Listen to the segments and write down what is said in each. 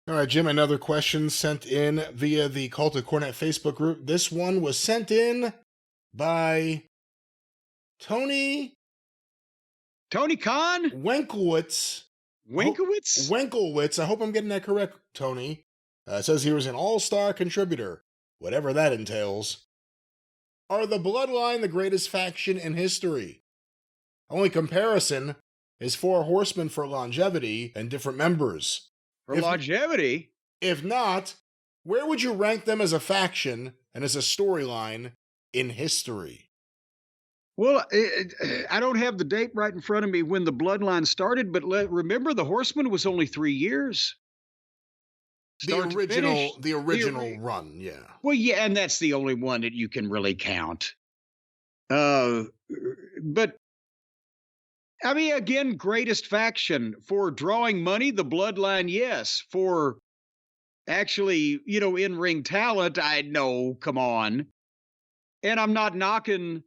All right, Jim, another question sent in via the Cult of Cornette Facebook group. This one was sent in by Tony Tony Khan? Wenkelwitz. Winkowitz? Wenkelwitz. I hope I'm getting that correct, Tony. It says he was an all-star contributor, whatever that entails. Are the Bloodline the greatest faction in history? Only comparison is Four Horsemen for longevity and different members. For longevity? If not, where would you rank them as a faction and as a storyline in history? Well, I don't have the date right in front of me when the Bloodline started, but remember the Horseman was only 3 years. The original run, yeah. Well, yeah, and that's the only one that you can really count. But I mean, again, greatest faction for drawing money, the Bloodline, yes. For actually, in-ring talent, I know, come on. And I'm not knocking,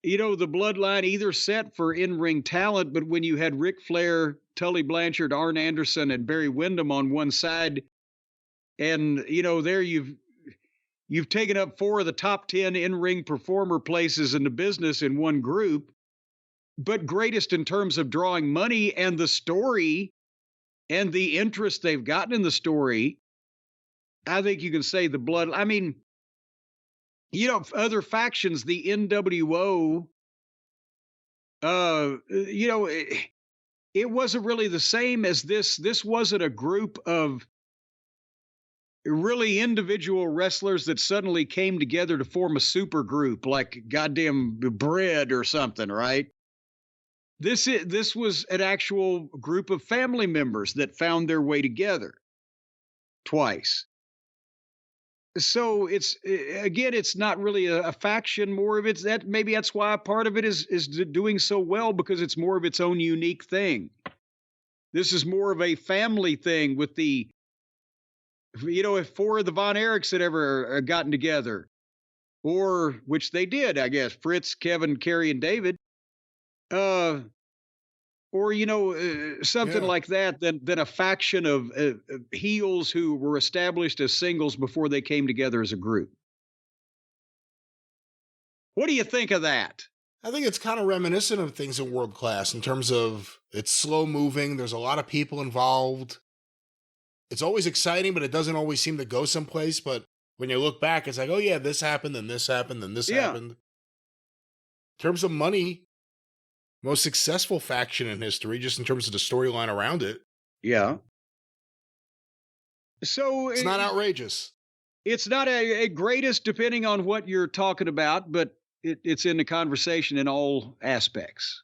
the Bloodline either set for in-ring talent, but when you had Ric Flair, Tully Blanchard, Arn Anderson, and Barry Windham on one side, and, there you've taken up 4 of the top 10 in-ring performer places in the business in one group, but greatest in terms of drawing money and the story and the interest they've gotten in the story, I think you can say the Blood. I mean, other factions, the NWO, it wasn't really the same as this. This wasn't a group of really individual wrestlers that suddenly came together to form a super group like goddamn Bread or something, right? This was an actual group of family members that found their way together twice. So it's not really a faction. More of it's that maybe that's why part of it is doing so well, because it's more of its own unique thing. This is more of a family thing with the, if 4 of the Von Erichs had ever gotten together, or which they did, I guess, Fritz, Kevin, Kerry, and David, or something like that, than a faction of heels who were established as singles before they came together as a group. What do you think of that? I think it's kind of reminiscent of things in World Class in terms of it's slow moving. There's a lot of people involved. It's always exciting, but it doesn't always seem to go someplace. But when you look back, it's like, oh yeah, this happened, then this happened, then this happened. In terms of money, most successful faction in history, just in terms of the storyline around it. Yeah. So it's not outrageous. It's not a greatest, depending on what you're talking about, but it's in the conversation in all aspects.